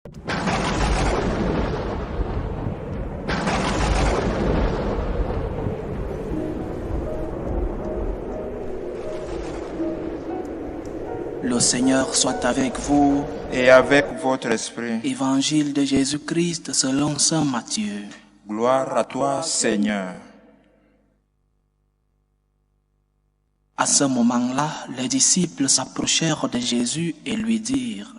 Le Seigneur soit avec vous. Et avec votre esprit. Évangile de Jésus-Christ selon saint Matthieu. Gloire à toi, Seigneur. À ce moment-là, les disciples s'approchèrent de Jésus et lui dirent: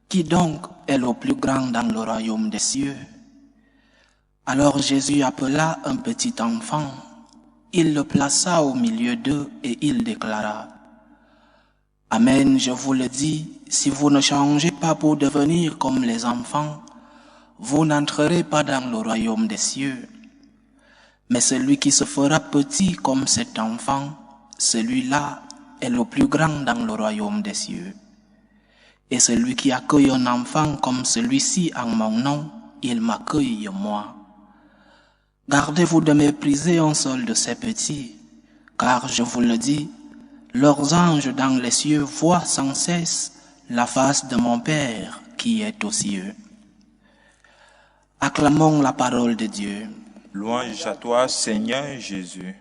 Qui donc est le plus grand dans le royaume des cieux? Alors Jésus appela un petit enfant, il le plaça au milieu d'eux et il déclara: Amen, je vous le dis, si vous ne changez pas pour devenir comme les enfants, vous n'entrerez pas dans le royaume des cieux. Mais celui qui se fera petit comme cet enfant, celui-là est le plus grand dans le royaume des cieux. Et celui qui accueille un enfant comme celui-ci en mon nom, il m'accueille moi. Gardez-vous de mépriser un seul de ces petits, car je vous le dis, leurs anges dans les cieux voient sans cesse la face de mon Père qui est aux cieux. Acclamons la parole de Dieu. Louange à toi, Seigneur Jésus.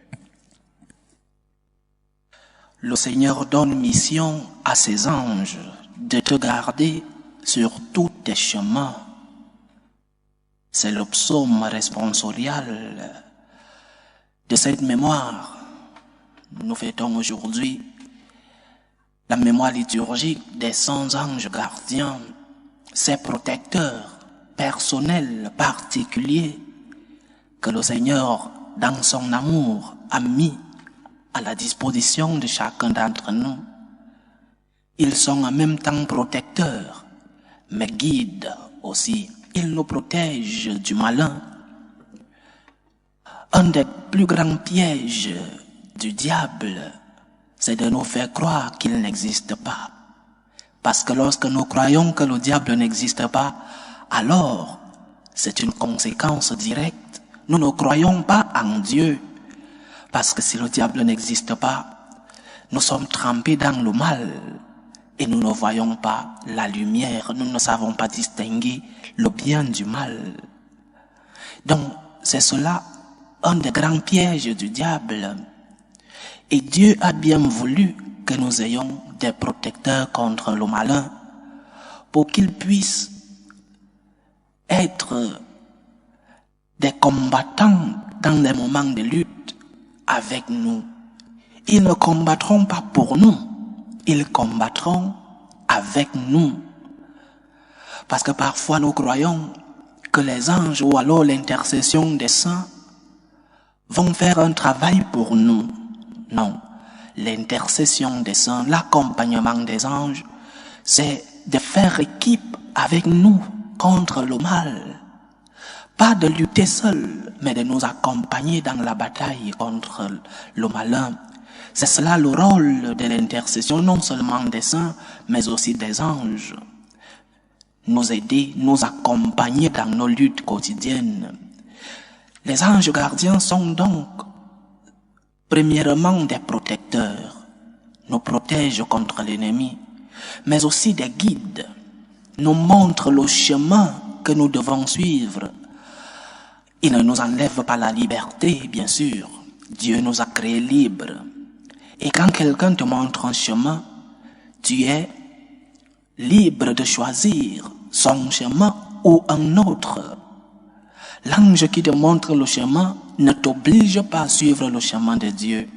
Le Seigneur donne mission à ses anges de te garder sur tous tes chemins. C'est le psaume responsorial de cette mémoire. Nous fêtons aujourd'hui la mémoire liturgique des saints anges gardiens, ces protecteurs personnels particuliers que le Seigneur, dans son amour, a mis à la disposition de chacun d'entre nous. Ils sont en même temps protecteurs, mais guides aussi. Ils nous protègent du malin. Un des plus grands pièges du diable, c'est de nous faire croire qu'il n'existe pas. Parce que lorsque nous croyons que le diable n'existe pas, alors c'est une conséquence directe. Nous ne croyons pas en Dieu. Parce que si le diable n'existe pas, nous sommes trempés dans le mal et nous ne voyons pas la lumière, nous ne savons pas distinguer le bien du mal. Donc, c'est cela, un des grands pièges du diable. Et Dieu a bien voulu que nous ayons des protecteurs contre le malin pour qu'ils puissent être des combattants dans des moments de lutte avec nous. Ils ne combattront pas pour nous, ils combattront avec nous. Parce que parfois nous croyons que les anges ou alors l'intercession des saints vont faire un travail pour nous. Non, l'intercession des saints, l'accompagnement des anges, c'est de faire équipe avec nous contre le mal. Pas de lutter seul, mais de nous accompagner dans la bataille contre le malin. C'est cela le rôle de l'intercession, non seulement des saints, mais aussi des anges. Nous aider, nous accompagner dans nos luttes quotidiennes. Les anges gardiens sont donc, premièrement, des protecteurs. Nous protègent contre l'ennemi, mais aussi des guides. Nous montrent le chemin que nous devons suivre. Ils ne nous enlèvent pas la liberté, bien sûr. Dieu nous a créés libres. Et quand quelqu'un te montre un chemin, tu es libre de choisir son chemin ou un autre. L'ange qui te montre le chemin ne t'oblige pas à suivre le chemin de Dieu.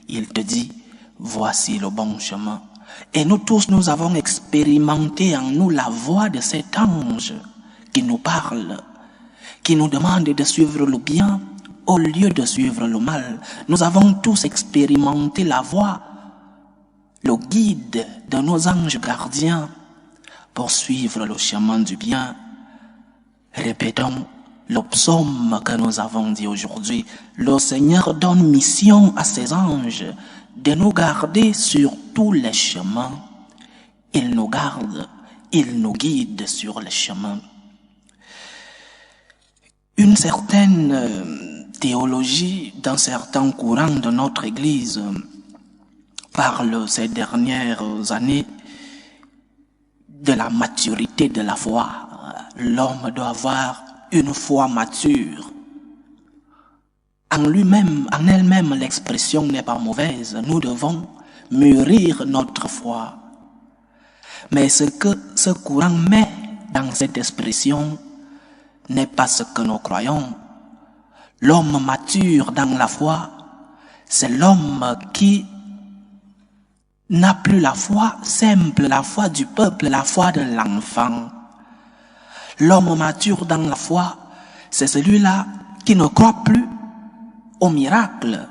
Il te dit, voici le bon chemin. Et nous tous, nous avons expérimenté en nous la voix de cet ange qui nous parle, qui nous demande de suivre le bien au lieu de suivre le mal. Nous avons tous expérimenté la voix, le guide de nos anges gardiens pour suivre le chemin du bien. Répétons le psaume que nous avons dit aujourd'hui. Le Seigneur donne mission à ses anges de nous garder sur tous les chemins. Il nous garde, il nous guide sur les chemins. Une certaine théologie dans certains courants de notre Église parle ces dernières années de la maturité de la foi. L'homme doit avoir une foi mature. En lui-même, en elle-même, l'expression n'est pas mauvaise. Nous devons mûrir notre foi. Mais ce que ce courant met dans cette expression n'est pas ce que nous croyons. L'homme mature dans la foi, c'est l'homme qui n'a plus la foi simple, la foi du peuple, la foi de l'enfant. L'homme mature dans la foi, c'est celui-là qui ne croit plus au miracle.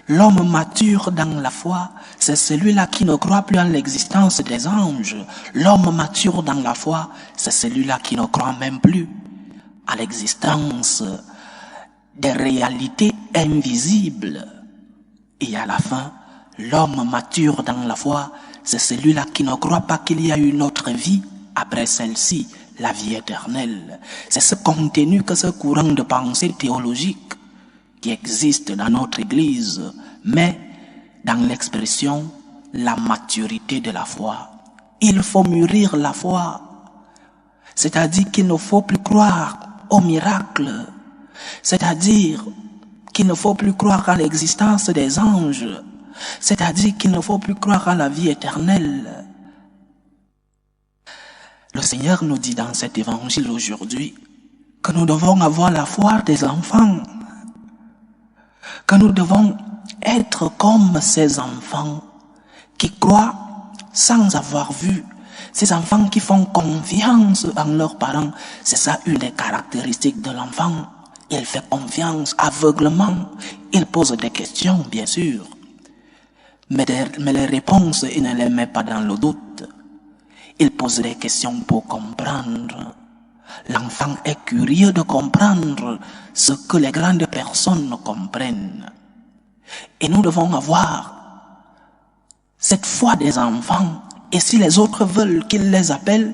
L'homme mature dans la foi, c'est celui-là qui ne croit plus en l'existence des anges. L'homme mature dans la foi, c'est celui-là qui ne croit même plus à l'existence des réalités invisibles. Et à la fin, l'homme mature dans la foi, c'est celui-là qui ne croit pas qu'il y a une autre vie après celle-ci, la vie éternelle. C'est ce contenu que ce courant de pensée théologique qui existe dans notre Église, mais dans l'expression la maturité de la foi. Il faut mûrir la foi, c'est-à-dire qu'il ne faut plus croire au miracle, c'est-à-dire qu'il ne faut plus croire à l'existence des anges, c'est-à-dire qu'il ne faut plus croire à la vie éternelle. Le Seigneur nous dit dans cet évangile aujourd'hui que nous devons avoir la foi des enfants, que nous devons être comme ces enfants qui croient sans avoir vu, ces enfants qui font confiance en leurs parents. C'est ça une des caractéristiques de l'enfant. Il fait confiance aveuglement, il pose des questions bien sûr, mais les réponses il ne les met pas dans le doute. Il pose des questions pour comprendre. L'enfant est curieux de comprendre ce que les grandes personnes comprennent. Et nous devons avoir cette foi des enfants. Et si les autres veulent qu'ils les appellent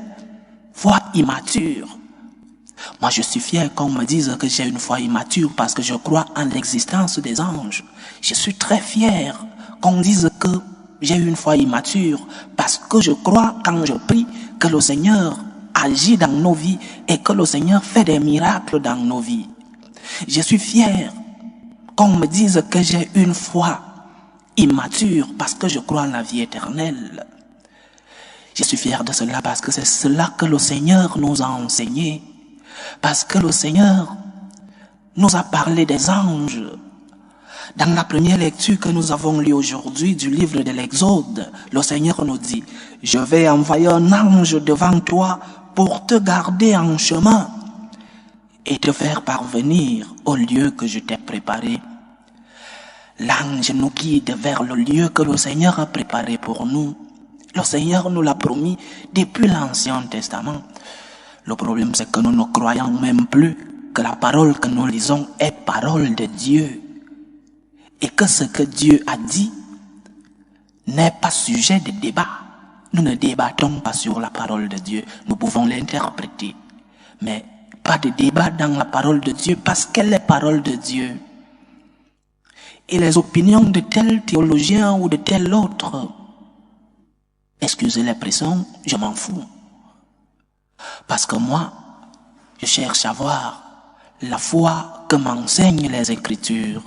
foi immature. Moi je suis fier qu'on me dise que j'ai une foi immature parce que je crois en l'existence des anges. Je suis très fier qu'on dise que j'ai une foi immature parce que je crois quand je prie que le Seigneur agit dans nos vies et que le Seigneur fait des miracles dans nos vies. Je suis fier qu'on me dise que j'ai une foi immature parce que je crois en la vie éternelle. Je suis fier de cela parce que c'est cela que le Seigneur nous a enseigné. Parce que le Seigneur nous a parlé des anges. Dans la première lecture que nous avons lue aujourd'hui du livre de l'Exode, le Seigneur nous dit « Je vais envoyer un ange devant toi pour te garder en chemin et te faire parvenir au lieu que je t'ai préparé. » L'ange nous guide vers le lieu que le Seigneur a préparé pour nous. Le Seigneur nous l'a promis depuis l'Ancien Testament. Le problème, c'est que nous ne croyons même plus que la parole que nous lisons est parole de Dieu. Et que ce que Dieu a dit n'est pas sujet de débat. Nous ne débattons pas sur la parole de Dieu. Nous pouvons l'interpréter. Mais pas de débat dans la parole de Dieu parce qu'elle est parole de Dieu. Et les opinions de tel théologien ou de tel autre, excusez l'expression, je m'en fous. Parce que moi, je cherche à voir la foi que m'enseignent les Écritures.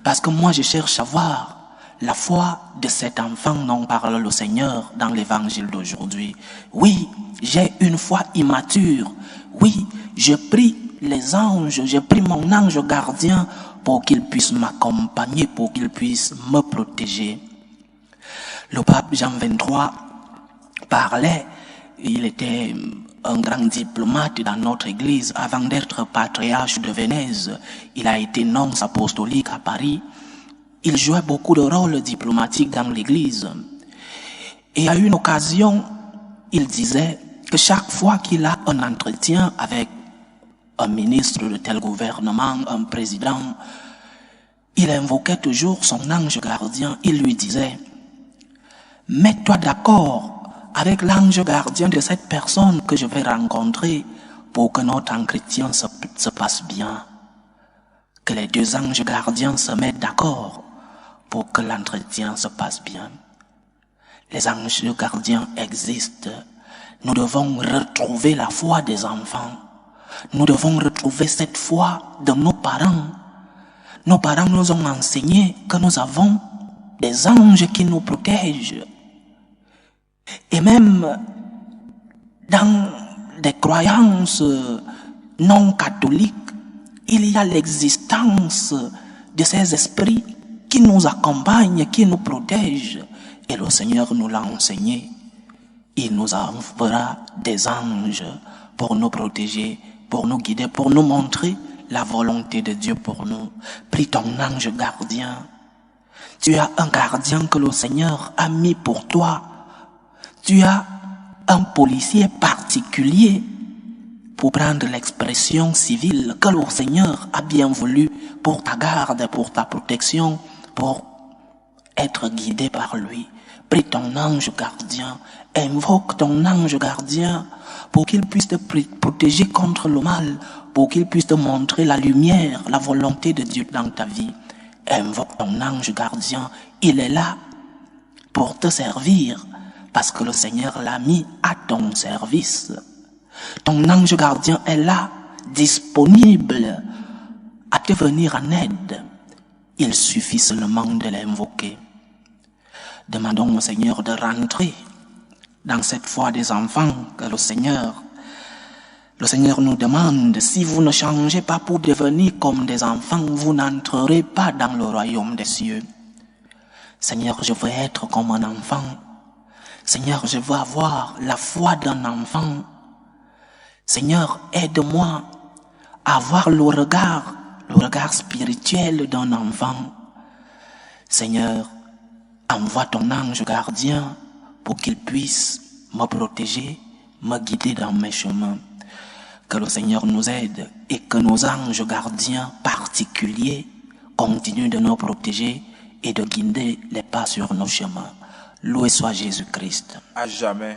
Parce que moi, je cherche à voir la foi de cet enfant dont parle le Seigneur dans l'évangile d'aujourd'hui. Oui, j'ai une foi immature. Oui, je prie les anges, je prie mon ange gardien pour qu'il puisse m'accompagner, pour qu'il puisse me protéger. Le pape Jean XXIII parlait, il était un grand diplomate dans notre église. Avant d'être patriarche de Venise, il a été nonce apostolique à Paris. Il jouait beaucoup de rôles diplomatiques dans l'église. Et à une occasion, il disait que chaque fois qu'il a un entretien avec un ministre de tel gouvernement, un président, il invoquait toujours son ange gardien. Il lui disait « Mets-toi d'accord avec l'ange gardien de cette personne que je vais rencontrer pour que notre entretien se passe bien. » Que les deux anges gardiens se mettent d'accord pour que l'entretien se passe bien. Les anges gardiens existent Nous devons retrouver la foi des enfants. Nous devons retrouver cette foi de nos parents. Nos parents nous ont enseigné que nous avons des anges qui nous protègent. Et même dans des croyances non catholiques, il y a l'existence de ces esprits qui nous accompagnent, qui nous protègent. Et le Seigneur nous l'a enseigné. Il nous enverra des anges pour nous protéger, pour nous guider, pour nous montrer la volonté de Dieu pour nous. Prie ton ange gardien. Tu as un gardien que le Seigneur a mis pour toi. Tu as un policier particulier, pour prendre l'expression civile, que le Seigneur a bien voulu pour ta garde, pour ta protection, pour être guidé par lui. Prie ton ange gardien, invoque ton ange gardien pour qu'il puisse te protéger contre le mal, pour qu'il puisse te montrer la lumière, la volonté de Dieu dans ta vie. Invoque ton ange gardien, il est là pour te servir, parce que le Seigneur l'a mis à ton service. Ton ange gardien est là, disponible à te venir en aide. Il suffit seulement de l'invoquer. Demandons au Seigneur de rentrer dans cette foi des enfants que le Seigneur nous demande. Si vous ne changez pas pour devenir comme des enfants, vous n'entrerez pas dans le royaume des cieux. Seigneur, je veux être comme un enfant. Seigneur, je veux avoir la foi d'un enfant. Seigneur, aide-moi à avoir le regard spirituel d'un enfant. Seigneur, envoie ton ange gardien pour qu'il puisse me protéger, me guider dans mes chemins. Que le Seigneur nous aide et que nos anges gardiens particuliers continuent de nous protéger et de guider les pas sur nos chemins. Loué soit Jésus-Christ. À jamais.